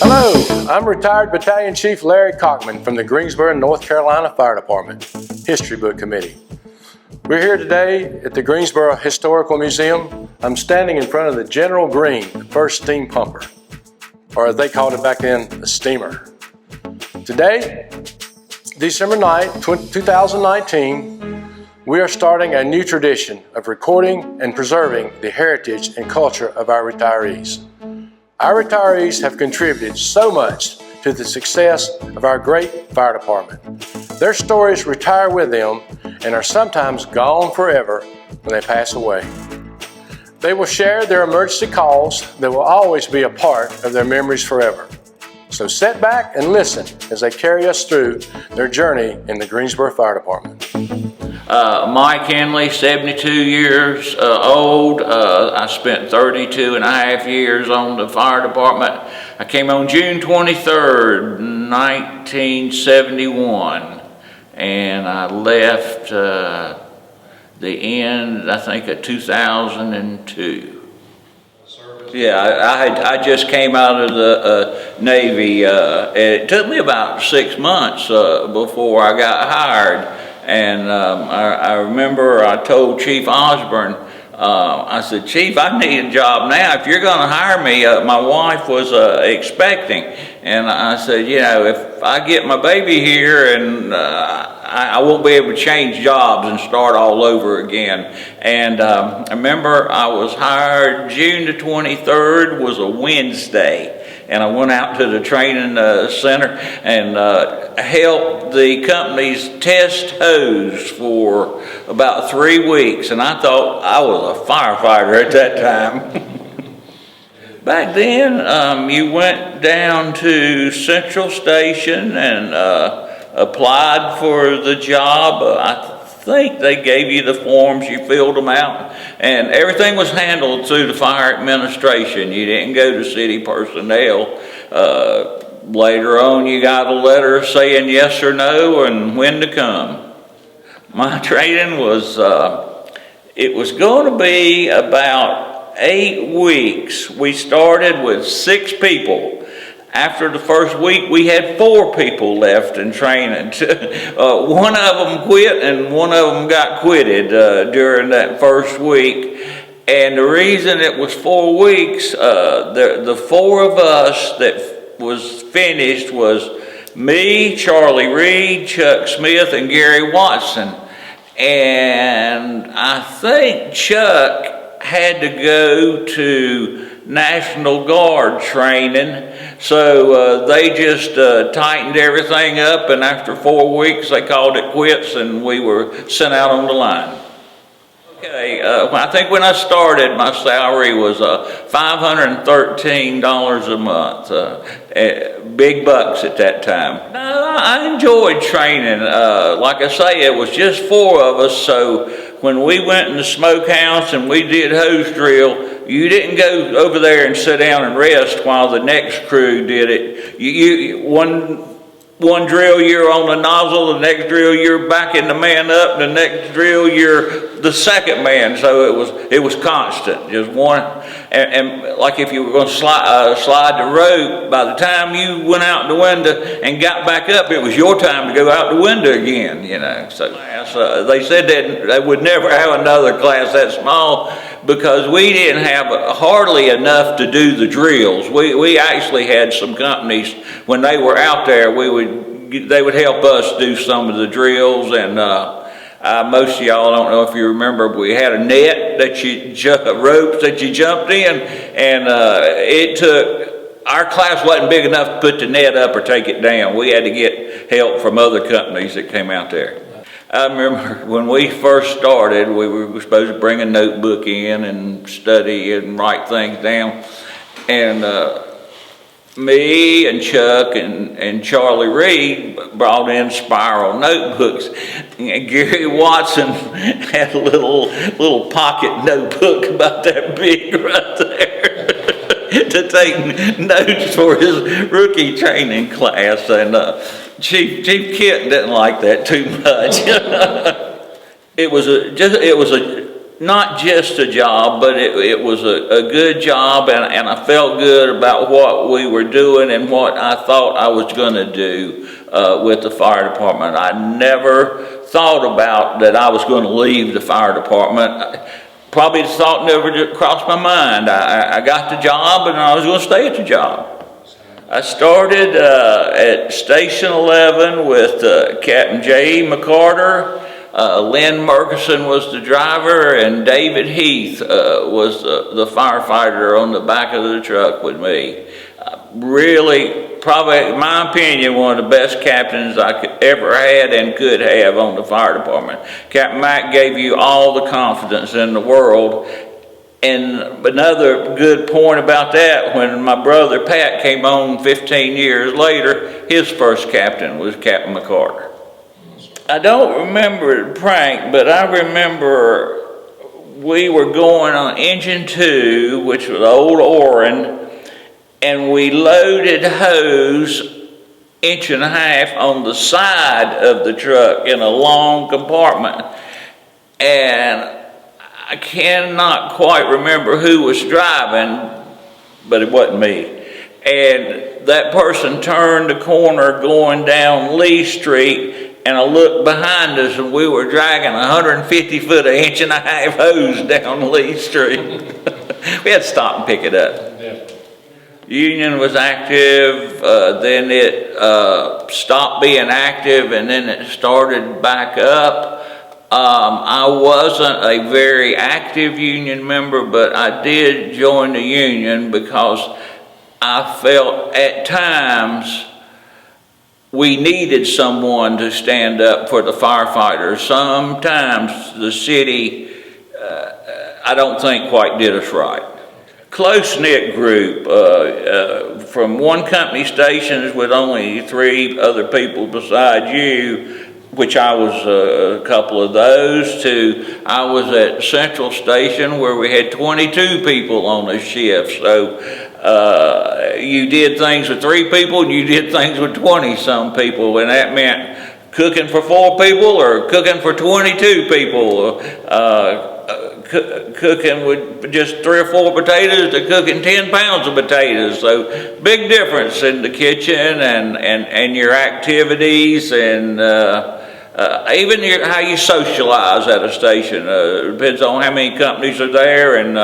Hello, I'm retired Battalion Chief Larry Cockman from the Greensboro, North Carolina Fire Department History Book Committee. We're here today at the Greensboro Historical Museum. I'm standing in front of the General Green, the first steam pumper, or as they called it back then, a steamer. Today, December 9th, 2019, we are starting a new tradition of recording and preserving the heritage and culture of our retirees. Our retirees have contributed so much to the success of our great fire department. Their stories retire with them and are sometimes gone forever when they pass away. They will share their emergency calls that will always be a part of their memories forever. So sit back and listen as they carry us through their journey in the Greensboro Fire Department. Mike Henley, 72 years old. I spent 32 and a half years on the fire department. I came on June 23rd, 1971, and I left the end, I think, of 2002. Yeah, I just came out of the Navy. It took me about 6 months before I got hired. And I remember I told Chief Osborne, I said, Chief, I need a job now. If you're going to hire me, my wife was expecting. And I said, you know, if I get my baby here and I won't be able to change jobs and start all over again. And I remember I was hired June the 23rd was a Wednesday. And I went out to the training center and helped the companies test hose for about 3 weeks. And I thought I was a firefighter at that time. Back then, you went down to Central Station and applied for the job. I think they gave you the forms, you filled them out, and everything was handled through the fire administration. You didn't go to city personnel. Later on, you got a letter saying yes or no and when to come. My training was, it was going to be about 8 weeks. We started with 6 people. After the first week, we had 4 people left in training. One of them quit and one of them got quitted during that first week. And the reason it was 4 weeks, the 4 of us that was finished was me, Charlie Reed, Chuck Smith, and Gary Watson. And I think Chuck had to go to National Guard training, so they just tightened everything up, and after 4 weeks they called it quits and we were sent out on the line. Okay, I think when I started my salary was $513 a month, big bucks at that time. I enjoyed training. Like I say, it was just 4 of us, so when we went in the smokehouse and we did hose drill, you didn't go over there and sit down and rest while the next crew did it. One drill you're on the nozzle, the next drill you're backing the man up, the next drill you're the second man. So it was constant, just one. And like if you were going to slide the rope, by the time you went out the window and got back up, it was your time to go out the window again. You know, so they said that they would never have another class that small because we didn't have hardly enough to do the drills. We actually had some companies when they were out there, they would help us do some of the drills, and most of y'all don't know if you remember, but we had a net that ropes that you jumped in, and it took. Our class wasn't big enough to put the net up or take it down. We had to get help from other companies that came out there. I remember when we first started, we were supposed to bring a notebook in and study and write things down. And me and Chuck and Charlie Reed brought in spiral notebooks. And Gary Watson had a little pocket notebook about that big right there to take notes for his rookie training class. And Chief Kit didn't like that too much. It was a not just a job, but it was a good job, and I felt good about what we were doing and what I thought I was going to do with the fire department. I never thought about that I was going to leave the fire department. Probably the thought never crossed my mind. I got the job and I was going to stay at the job. I started at Station 11 with Captain J. McCarter. Lynn Murkison was the driver, and David Heath was the firefighter on the back of the truck with me. Really, probably, in my opinion, one of the best captains I could ever had and could have on the fire department. Captain Mack gave you all the confidence in the world. And another good point about that, when my brother Pat came on 15 years later, his first captain was Captain McCarter. I don't remember the prank, but I remember we were going on engine 2, which was old Orin, and we loaded hose 1.5 inches on the side of the truck in a long compartment. And I cannot quite remember who was driving, but it wasn't me. And that person turned the corner going down Lee Street, and I looked behind us, and we were dragging 150 foot of 1.5 inch hose down Lee Street. We had to stop and pick it up. Union was active, then it stopped being active, and then it started back up. I wasn't a very active union member, but I did join the union because I felt at times we needed someone to stand up for the firefighters. Sometimes the city, I don't think quite did us right. Close-knit group from one company stations with only 3 other people besides you, which I was a couple of those, to I was at Central Station where we had 22 people on a shift. So you did things with 3 people and you did things with 20-some people, and that meant cooking for 4 people or cooking for 22 people. Cooking with just 3 or 4 potatoes to cooking 10 pounds of potatoes. So big difference in the kitchen and your activities, and even how you socialize at a station. Depends on how many companies are there. And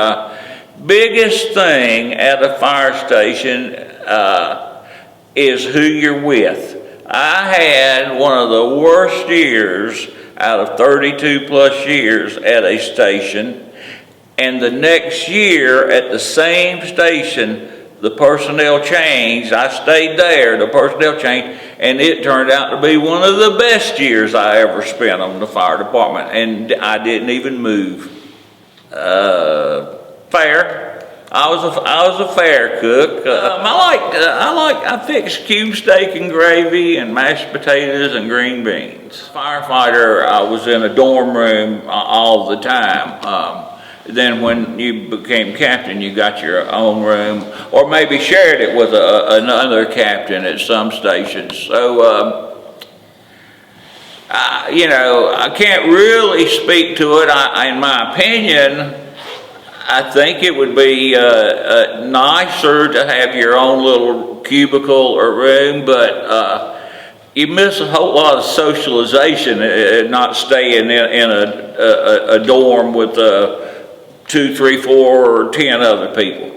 biggest thing at a fire station is who you're with. I had one of the worst years out of 32 plus years at a station, and the next year at the same station the personnel changed. I stayed there, the personnel changed, and it turned out to be one of the best years I ever spent on the fire department, and I didn't even move. Fair. I was a fair cook. I fixed cube steak and gravy and mashed potatoes and green beans. Firefighter, I was in a dorm room all the time. Then when you became captain, you got your own room, or maybe shared it with another captain at some stations. So, I can't really speak to it. In my opinion, I think it would be nicer to have your own little cubicle or room, but you miss a whole lot of socialization and not staying in a dorm with 2, 3, 4, or 10 other people.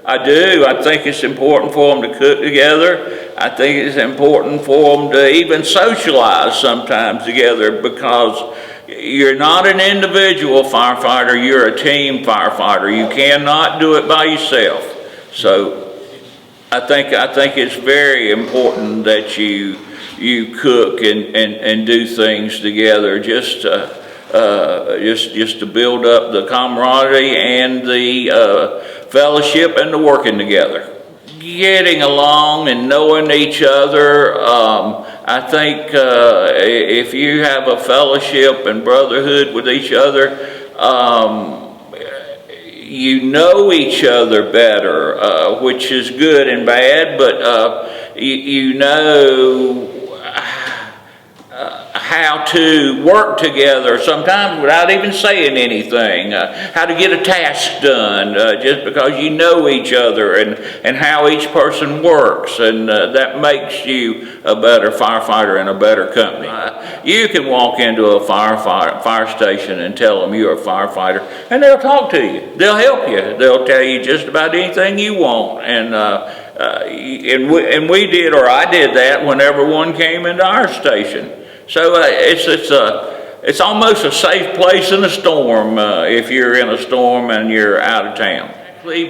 I do. I think it's important for them to cook together. I think it's important for them to even socialize sometimes together, because you're not an individual firefighter, you're a team firefighter. You cannot do it by yourself. So I think it's very important that you cook and do things together, just to build up the camaraderie and the fellowship and the working together. Getting along and knowing each other. I think if you have a fellowship and brotherhood with each other, you know each other better, which is good and bad, but you know how to work together, sometimes without even saying anything, how to get a task done, just because you know each other and how each person works, and that makes you a better firefighter and a better company. You can walk into a fire station and tell them you're a firefighter, and they'll talk to you. They'll help you. They'll tell you just about anything you want, and we did, or I did that whenever one came into our station. So it's almost a safe place in a storm if you're in a storm and you're out of town.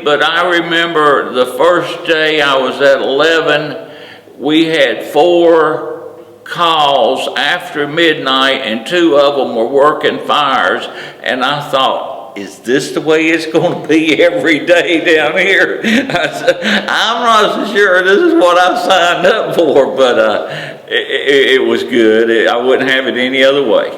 But I remember the first day I was at 11, we had 4 calls after midnight, and 2 of them were working fires, and I thought, is this the way it's going to be every day down here? I said, I'm not so sure this is what I signed up for, but it was good. I wouldn't have it any other way.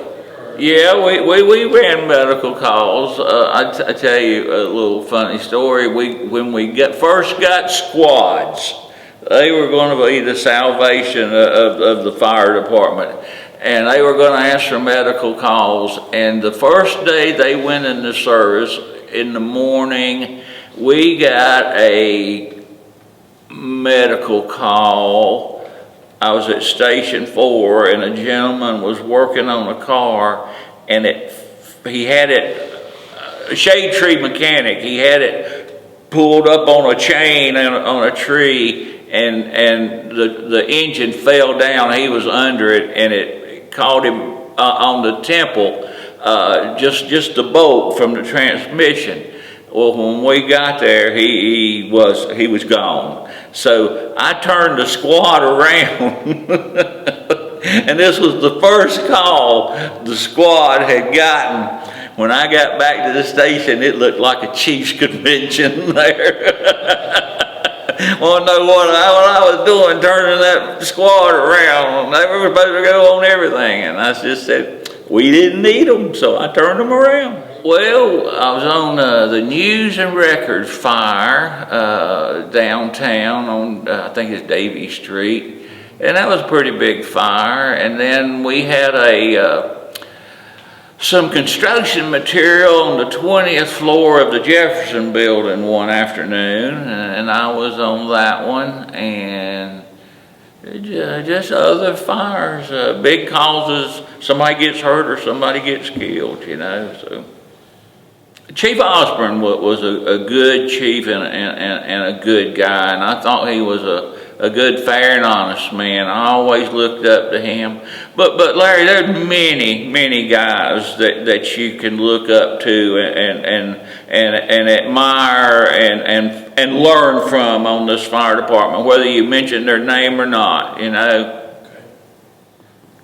Yeah, we ran medical calls. I tell you a little funny story. When we first got squads, they were going to be the salvation of the fire department. And they were going to answer medical calls. And the first day they went into service, in the morning, we got a medical call. I was at Station 4, and a gentleman was working on a car, and he had it, a shade tree mechanic, he had it pulled up on a chain on a tree, and the engine fell down. He was under it, and it caught him on the temple, just the bolt from the transmission. Well, when we got there, he was gone. So I turned the squad around, and this was the first call the squad had gotten. When I got back to the station, it looked like a Chiefs convention there. Well, know what I was doing, turning that squad around. They were supposed to go on everything, and I just said, we didn't need them, so I turned them around. Well, I was on the News and Records fire downtown on, I think it's Davie Street, and that was a pretty big fire. And then we had some construction material on the 20th floor of the Jefferson building one afternoon, and I was on that one, and just other fires, big causes, somebody gets hurt or somebody gets killed, you know. So Chief Osborne was a good chief and a good guy, and I thought he was a good, fair, and honest man. I always looked up to him. But Larry, there's many guys that you can look up to and admire and learn from on this fire department, whether you mention their name or not, you know.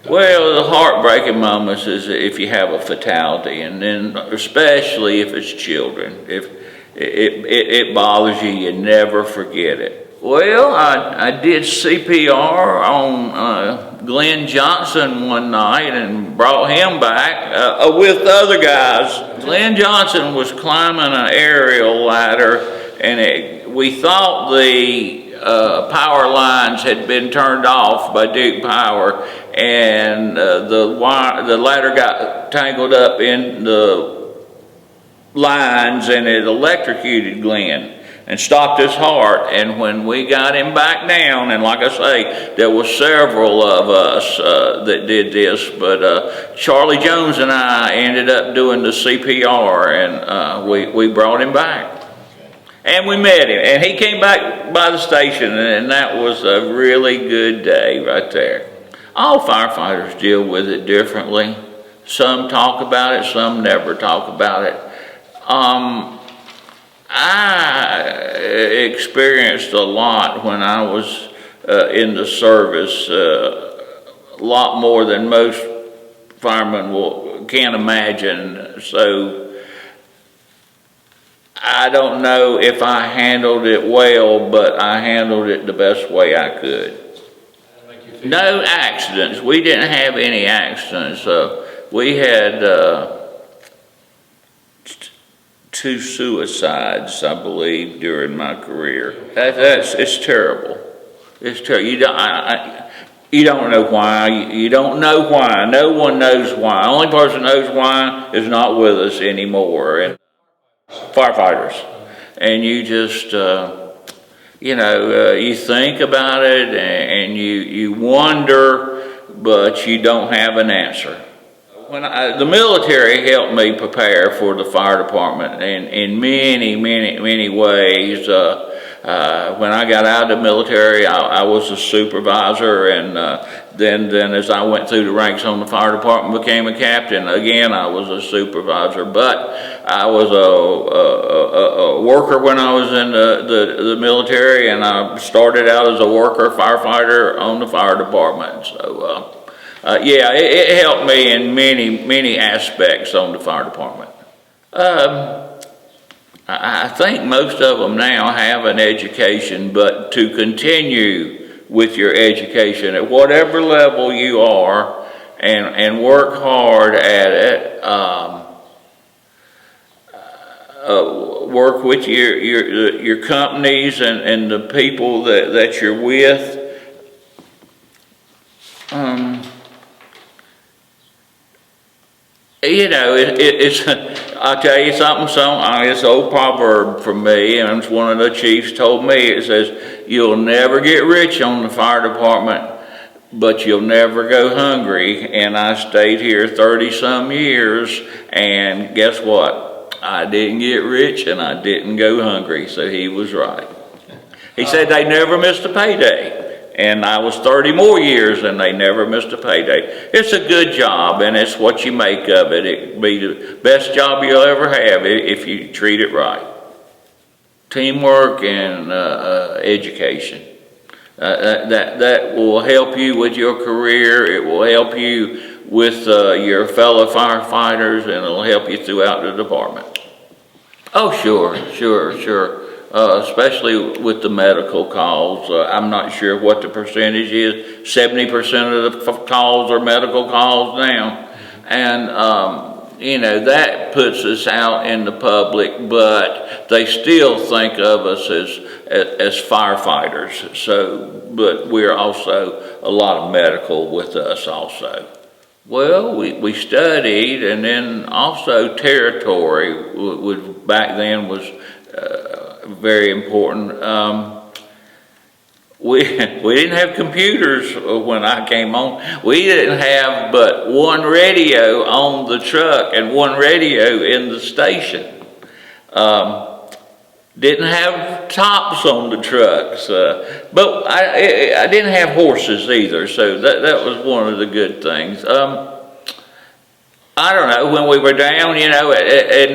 Well, the heartbreaking moments is if you have a fatality, and then especially if it's children. If it bothers you, you never forget it. Well, I did CPR on Glenn Johnson one night and brought him back with the other guys. Glenn Johnson was climbing an aerial ladder, and we thought the power lines had been turned off by Duke Power, and the ladder got tangled up in the lines, and it electrocuted Glenn and stopped his heart. And when we got him back down, and like I say, there were several of us that did this, but Charlie Jones and I ended up doing the CPR, and we brought him back. And we met him, and he came back by the station, and that was a really good day right there. All firefighters deal with it differently. Some talk about it, some never talk about it. I experienced a lot when I was in the service, a lot more than most firemen can imagine. So I don't know if I handled it well, but I handled it the best way I could. No accidents. We didn't have any accidents. We had 2 suicides, I believe, during my career. It's terrible. It's terrible. You don't know why. You don't know why. No one knows why. Only person knows why is not with us anymore. And firefighters. And you just, you think about it and you wonder, but you don't have an answer. The military helped me prepare for the fire department in many ways. When I got out of the military, I was a supervisor, and then as I went through the ranks on the fire department, became a captain. Again, I was a supervisor, but I was a worker when I was in the military, and I started out as a worker firefighter on the fire department. So, yeah, it helped me in many aspects on the fire department. I think most of them now have an education, but to continue with your education at whatever level you are and work hard at it, work with your companies and the people that you're with. I'll tell you something, it's an old proverb from me, and it's one of the chiefs told me. It says, you'll never get rich on the fire department, but you'll never go hungry. And I stayed here 30-some years, and guess what? I didn't get rich, and I didn't go hungry, so he was right. He said they never missed a payday. And I was 30 more years and they never missed a payday. It's a good job, and it's what you make of it. It'll be the best job you'll ever have if you treat it right. Teamwork and education. That will help you with your career. It will help you with your fellow firefighters, and it'll help you throughout the department. Oh, sure. Especially with the medical calls. I'm not sure what the percentage is. 70% of the calls are medical calls now. And, that puts us out in the public, but they still think of us as firefighters. So, but we're also a lot of medical with us also. Well, we studied, and then also territory back then was very important. We didn't have computers when I came on. We didn't have but one radio on the truck and one radio in the station. Didn't have tops on the trucks, but I didn't have horses either, so that was one of the good things. I don't know, when we were down, in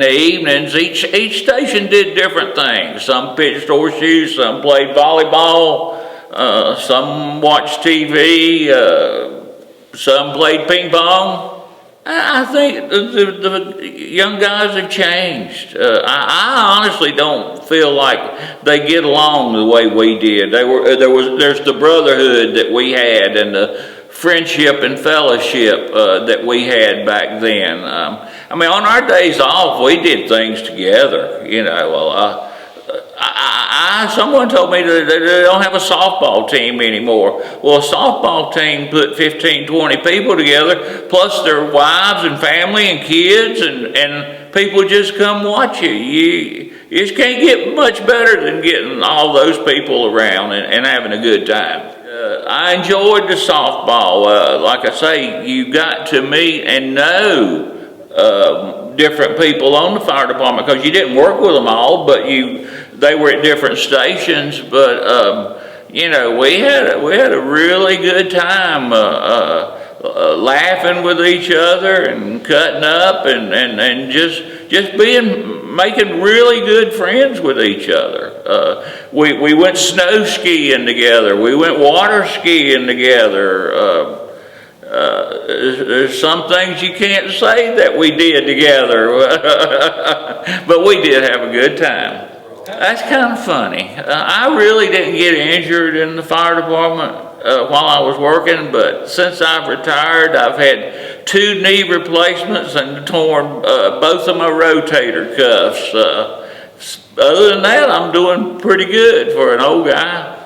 the evenings, each station did different things. Some pitched horseshoes, some played volleyball, some watched TV, some played ping pong. I think the young guys have changed. I honestly don't feel like they get along the way we did. There's the brotherhood that we had, and the friendship and fellowship that we had back then. On our days off, we did things together. Someone told me that they don't have a softball team anymore. Well, a softball team put 15, 20 people together, plus their wives and family and kids, and people just come watch you. You just can't get much better than getting all those people around and having a good time. I enjoyed the softball. Like I say, you got to meet and know different people on the fire department, because you didn't work with them all, but they were at different stations. But we had a really good time laughing with each other and cutting up and just making really good friends with each other. We went snow skiing together. We went water skiing together. There's some things you can't say that we did together, but we did have a good time. That's kind of funny. I really didn't get injured in the fire department while I was working, but since I've retired, I've had 2 knee replacements and torn both of my rotator cuffs. Other than that, I'm doing pretty good for an old guy.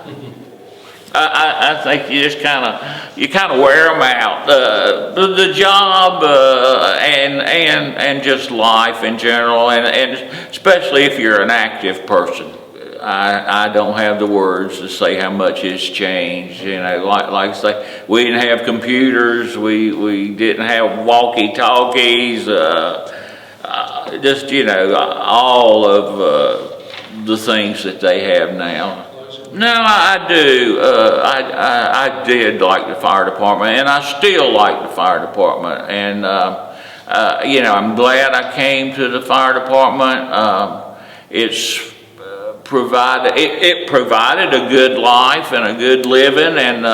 I think you just kind of wear them out. The job and just life in general, and especially if you're an active person. I don't have the words to say how much it's changed. You know, like I say, we didn't have computers, we didn't have walkie-talkies, just, you know, all of the things that they have now. No, I do. I did like the fire department, and I still like the fire department. And you know, I'm glad I came to the fire department. It's it provided a good life and a good living, and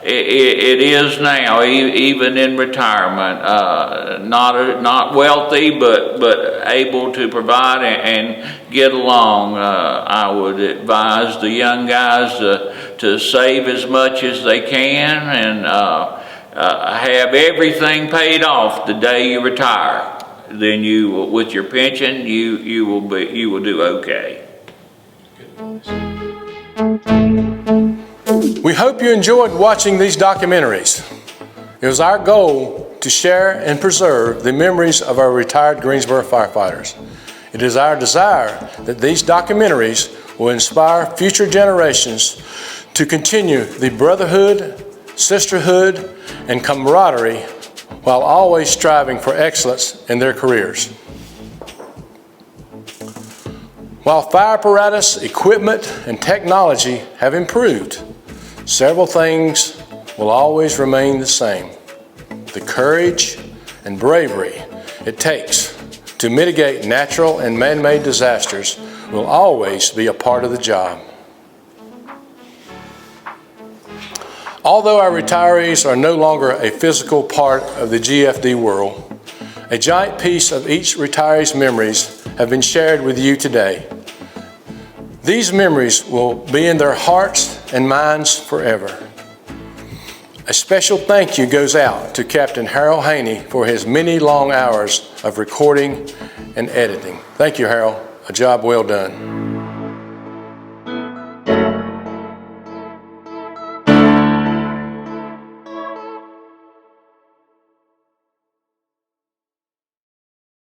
it is now, even in retirement. Not wealthy, but able to provide and get along. I would advise the young guys to save as much as they can and have everything paid off the day you retire. Then you, with your pension, you will do okay. We hope you enjoyed watching these documentaries. It was our goal to share and preserve the memories of our retired Greensboro firefighters. It is our desire that these documentaries will inspire future generations to continue the brotherhood, sisterhood, and camaraderie while always striving for excellence in their careers. While fire apparatus, equipment, and technology have improved, several things will always remain the same. The courage and bravery it takes to mitigate natural and man-made disasters will always be a part of the job. Although our retirees are no longer a physical part of the GFD world, a giant piece of each retiree's memories have been shared with you today. These memories will be in their hearts and minds forever. A special thank you goes out to Captain Harold Haney for his many long hours of recording and editing. Thank you, Harold. A job well done.